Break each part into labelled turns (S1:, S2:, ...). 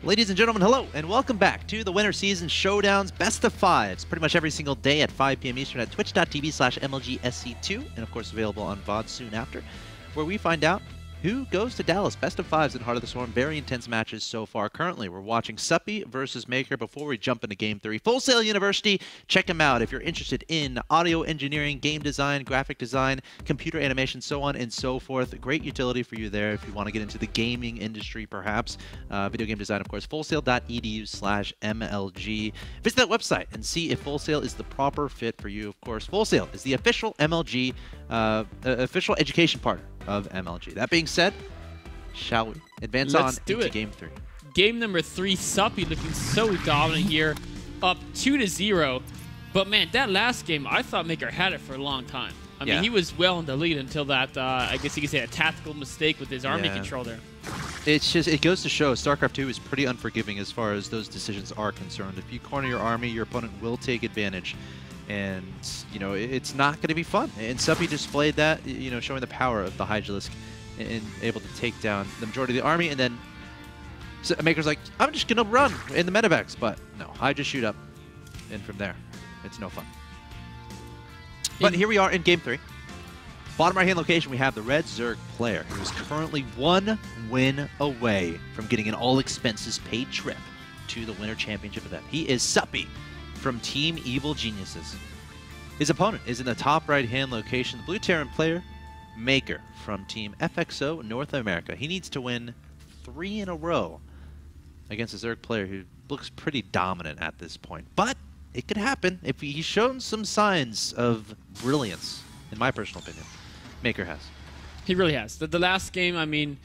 S1: Ladies and gentlemen, hello, and welcome back to the Winter Season Showdowns Best of Fives, pretty much every single day at 5 p.m. Eastern at twitch.tv/MLGSC2, and of course available on VOD soon after, where we find out who goes to Dallas. Best of Fives in Heart of the Swarm. Very intense matches so far. Currently, we're watching Suppy versus Maker before we jump into Game 3. Full Sail University, check them out if you're interested in audio engineering, game design, graphic design, computer animation, so on and so forth. Great utility for you there if you want to get into the gaming industry, perhaps. Video game design, of course. fullsail.edu/MLG. Visit that website and see if Full Sail is the proper fit for you. Of course, Full Sail is the official MLG, official education partner of MLG. That being said, shall we advance on into Game 3?
S2: Game number 3, Suppy looking so dominant here, up 2-0. But man, that last game, I thought Maker had it for a long time. I mean, he was well in the lead until that, I guess you could say, a tactical mistake with his army control there.
S1: It's just, it goes to show StarCraft 2 is pretty unforgiving as far as those decisions are concerned. If you corner your army, your opponent will take advantage. And, you know, it's not going to be fun. And Suppy displayed that, you know, showing the power of the Hydralisk and able to take down the majority of the army. And then Maker's like, I'm just going to run in the medevacs. But no, Hydra shoot up. And from there, it's no fun. But here we are in Game 3. Bottom right-hand location, we have the Red Zerg player, who is currently 1 win away from getting an all-expenses-paid trip to the Winter Championship event. He is Suppy from Team Evil Geniuses. His opponent is in the top right-hand location, the Blue Terran player, Maker from Team FXO North America. He needs to win 3 in a row against a Zerg player who looks pretty dominant at this point. But it could happen if he's shown some signs of brilliance, in my personal opinion. Maker has.
S2: He really has. The last game, I mean,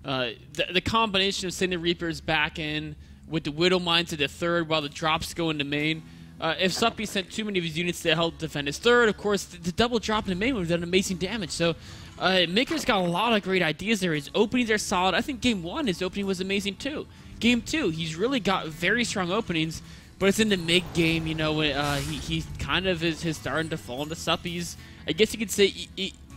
S2: the combination of sending Reapers back in with the Widow Mines to the third while the drops go into main. If Suppy sent too many of his units to help defend his third, of course, the double drop in the main would have done amazing damage. So Maker's got a lot of great ideas there. His openings are solid. I think Game 1, his opening was amazing too. Game 2, he's really got very strong openings, but it's in the mid-game, you know, he kind of is starting to fall into Suppy's, I guess you could say,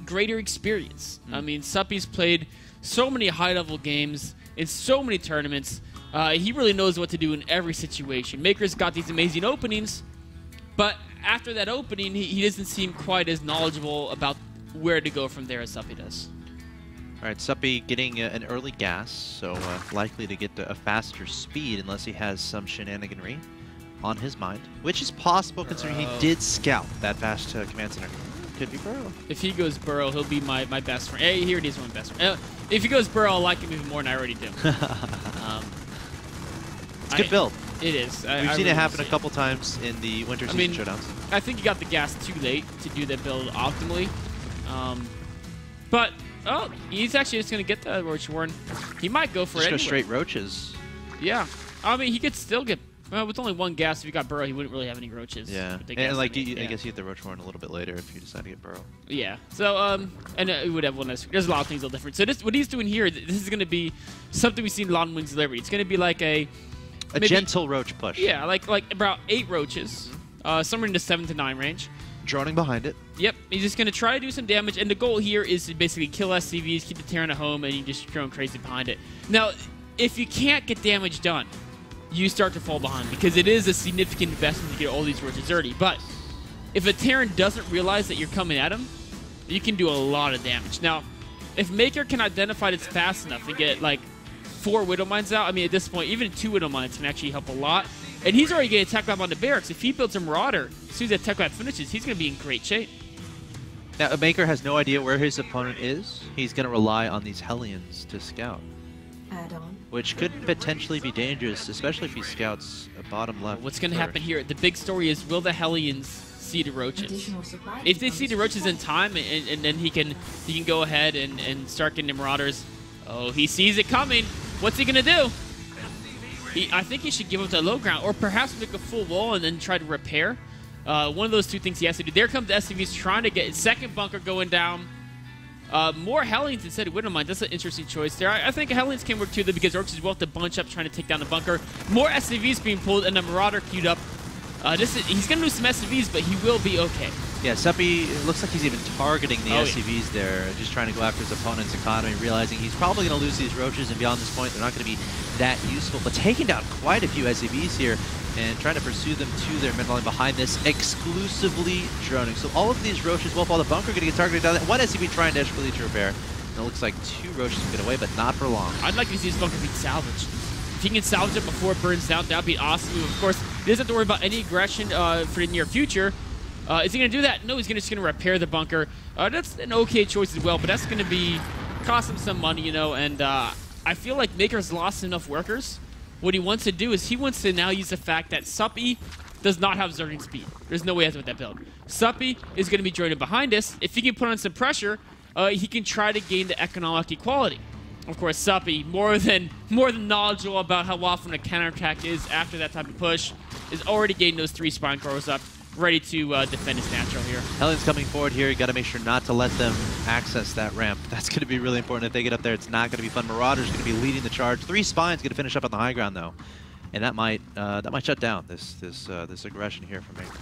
S2: greater experience. I mean, Suppy's played so many high-level games in so many tournaments. He really knows what to do in every situation. Maker's got these amazing openings, but after that opening, he doesn't seem quite as knowledgeable about where to go from there as Suppy does.
S1: All right, Suppy getting an early gas, so likely to get a faster speed unless he has some shenaniganry on his mind, which is possible considering he did scout that fast command center. Could be Burrow. If
S2: he goes Burrow, he'll be my best friend. Hey, here it is, my best friend. If he goes Burrow, I'll like him even more than I already do.
S1: It's a good build.
S2: It is.
S1: We've seen it happen a couple times in the Winter Season Showdowns.
S2: I think he got the gas too late to do that build optimally. But, oh, he's actually just going to get the Roach Warren. He might go for it anyway.
S1: Just go straight Roaches.
S2: Yeah. I mean, he could still get... with only 1 gas, if you got Burrow, he wouldn't really have any Roaches.
S1: Yeah. And like, I guess you get the Roach Warren a little bit later if you decide to get Burrow.
S2: Yeah. So, and it would have one less. There's a lot of things a little different. So what he's doing here, this is going to be something we've seen a lot in Wings Delivery. It's going to be like a
S1: gentle Roach push.
S2: Yeah, like about 8 Roaches, somewhere in the 7 to 9 range.
S1: Droning behind it.
S2: Yep, he's just going to try to do some damage, and the goal here is to basically kill SCVs, keep the Terran at home, and you just going crazy behind it. Now, if you can't get damage done, you start to fall behind, because it is a significant investment to get all these Roaches dirty. But if a Terran doesn't realize that you're coming at him, you can do a lot of damage. Now, if Maker can identify this fast enough and get, like, 4 Widow Mines out, I mean, at this point, even 2 Widow Mines can actually help a lot. And he's already getting Tech Lab on the barracks. If he builds a Marauder, as soon as that Tech Lab finishes, he's going to be in great shape.
S1: Now, a Maker has no idea where his opponent is. He's going to rely on these Hellions to scout.
S3: Add-on.
S1: Which could potentially be dangerous, especially if he scouts a bottom left.
S2: What's going to happen here? The big story is, will the Hellions see the Roaches? If they see the Roaches in time, and then he can go ahead and start getting the Marauders. Oh, he sees it coming. What's he going to do? I think he should give up the low ground, or perhaps make a full wall and then try to repair. One of those 2 things he has to do. There comes the SCVs trying to get his second bunker going down. More Hellions instead of Widow Mines. That's an interesting choice there. I think Hellions can work too, though, because Roaches will have to bunch up trying to take down the bunker. More SCVs being pulled, and the Marauder queued up. He's going to lose some SCVs, but he will be okay.
S1: Yeah, Suppy, it looks like he's even targeting the SCVs there, just trying to go after his opponent's economy, realizing he's probably going to lose these roaches, and beyond this point, they're not going to be that useful. But taking down quite a few SCVs here and trying to pursue them to their mid line behind this, exclusively droning. So all of these roaches, well, while the bunker going to get targeted down, one SCV trying to escalate to repair. And it looks like 2 roaches can get away, but not for long.
S2: I'd like to see this bunker be salvaged. If he can salvage it before it burns down, that'd be awesome. Of course, he doesn't have to worry about any aggression for the near future. Is he going to do that? No, he's just going to repair the bunker. That's an okay choice as well, but that's going to cost him some money, you know, and I feel like Maker's lost enough workers. What he wants to do is he wants to now use the fact that Suppy does not have zerging speed. There's no way he has with that build. Suppy is going to be joining behind us. If he can put on some pressure, he can try to gain the economic equality. Of course, Suppy, more than knowledgeable about how often a counterattack is after that type of push, is already getting those 3 spine cores up, ready to defend his natural here.
S1: Hellions coming forward here. You got to make sure not to let them access that ramp. That's going to be really important. If they get up there, it's not going to be fun. Marauder's going to be leading the charge. 3 spines going to finish up on the high ground though, and that might shut down this aggression here from Maker.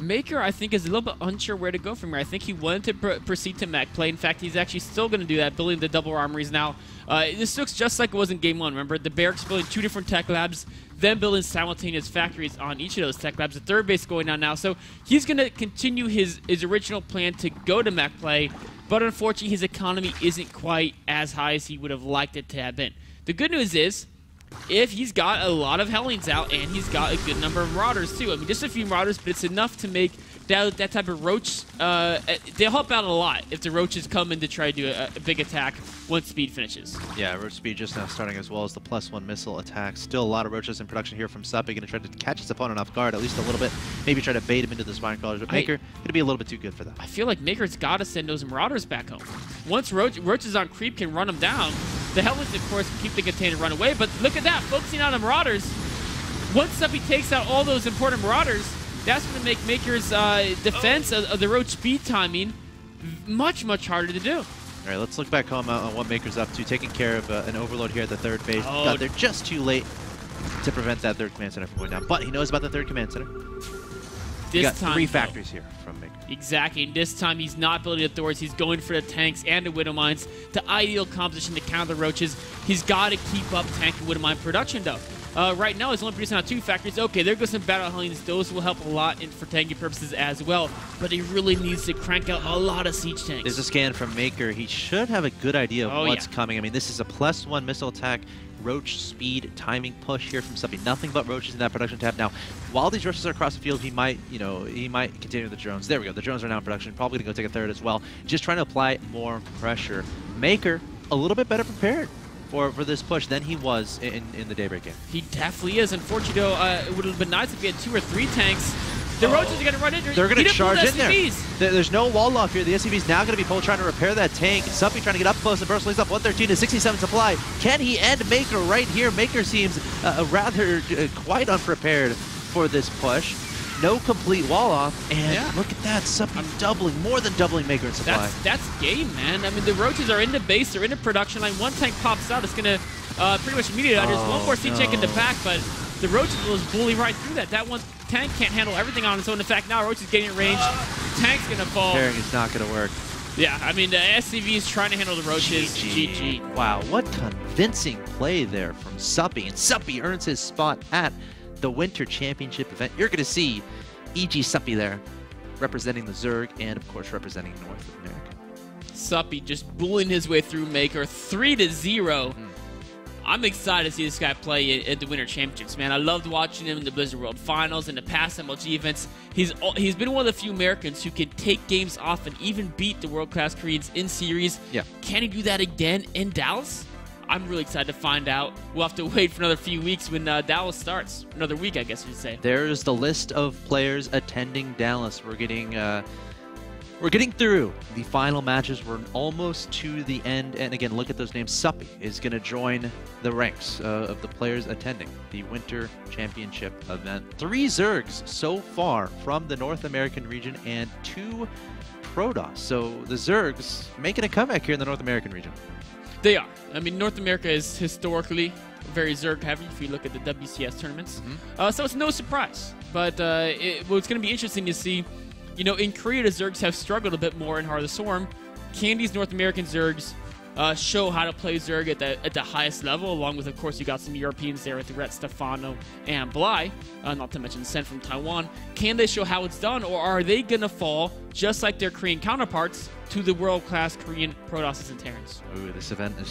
S2: Maker, I think, is a little bit unsure where to go from here. I think he wanted to proceed to mech play. In fact, he's actually still going to do that, building the double armories now. This looks just like it was in Game 1. Remember, the Barracks building 2 different tech labs, then building simultaneous factories on each of those tech labs. The third base going on now. So he's going to continue his original plan to go to mech play, but unfortunately, his economy isn't quite as high as he would have liked it to have been. The good news is, if he's got a lot of Hellions out, and he's got a good number of Marauders too. I mean, just a few Marauders, but it's enough to make that type of Roach, they'll help out a lot if the Roaches come in to try to do a big attack once speed finishes.
S1: Yeah, Roach speed just now starting, as well as the +1 missile attack. Still a lot of Roaches in production here from Suppy, going to try to catch his opponent off guard at least a little bit, maybe try to bait him into the spine crawlers, but Maker going to be a little bit too good for that.
S2: I feel like Maker's got to send those Marauders back home. Once Roaches on creep can run them down, the Hellions, of course, keep the container and run away, but look at that, focusing on the Marauders. Once Suppy takes out all those important Marauders, that's going to make Maker's defense of the Roach speed timing much, much harder to do.
S1: All right, let's look back home on what Maker's up to, taking care of an overload here at the third base. Got there just too late to prevent that third command center from going down, but he knows about the third command center. He got 3 factories here from Maker.
S2: Exactly, and this time he's not building the Thors, he's going for the tanks and the Widow Mines, the ideal composition to counter the Roaches. He's got to keep up tank and Widow Mine production though. Right now he's only producing out 2 factories. Okay, there goes some Battle Hellions. Those will help a lot for tanking purposes as well, but he really needs to crank out a lot of siege tanks.
S1: There's a scan from Maker. He should have a good idea of what's coming. I mean, this is a +1 missile attack, Roach speed, timing push here from Suppy. Nothing but Roaches in that production tab. Now, while these Roaches are across the field, he might continue the drones. There we go. The drones are now in production. Probably going to go take a third as well. Just trying to apply more pressure. Maker, a little bit better prepared for this push than he was in the Daybreak game.
S2: He definitely is. Unfortunately, though, it would have been nice if he had 2 or 3 tanks. The Roaches are going to run in.
S1: They're going to charge in there. There's no wall off here. The SCV's now going to be trying to repair that tank. Suppy trying to get up close and burst. He's up 113 to 67 supply. Can he end Maker right here? Maker seems rather quite unprepared for this push. No complete wall off, and look at that, Suppy doubling, more than doubling Maker in supply.
S2: That's game, man. I mean, the Roaches are in the base, they're in the production line. One tank pops out, it's going to pretty much immediately. There's one more siege tank in the back, but the Roaches will just bully right through that. That one tank can't handle everything on its own. In fact, now Roach is getting in range. Tank's going to fall.
S1: Pairing is not going to work.
S2: Yeah, I mean, the SCV is trying to handle the Roaches. GG.
S1: Wow, what convincing play there from Suppy. And Suppy earns his spot at the Winter Championship event. You're going to see E.G. Suppy there, representing the Zerg and, of course, representing North America.
S2: Suppy just bullying his way through Maker, 3-0. I'm excited to see this guy play at the Winter Championships, man. I loved watching him in the Blizzard World Finals and the past MLG events. He's been one of the few Americans who can take games off and even beat the world-class Koreans in series.
S1: Yeah.
S2: Can he do that again in Dallas? I'm really excited to find out. We'll have to wait for another few weeks when Dallas starts. Another week, I guess you'd say.
S1: There's the list of players attending Dallas. We're getting through the final matches. We're almost to the end. And again, look at those names. Suppy is going to join the ranks of the players attending the Winter Championship event. 3 Zergs so far from the North American region and 2 Protoss. So the Zergs making a comeback here in the North American region.
S2: They are. I mean, North America is historically very Zerg heavy if you look at the WCS tournaments. So it's no surprise But what's going to be interesting to see, you know, in Korea, the Zergs have struggled a bit more in Heart of the Swarm. Can these North American Zergs show how to play Zerg at the highest level, along with, of course, you got some Europeans there with Rhett, Stefano, and Bly, not to mention Sen from Taiwan. Can they show how it's done, or are they going to fall, just like their Korean counterparts, to the world-class Korean Protosses and Terrans?
S1: Ooh, this event is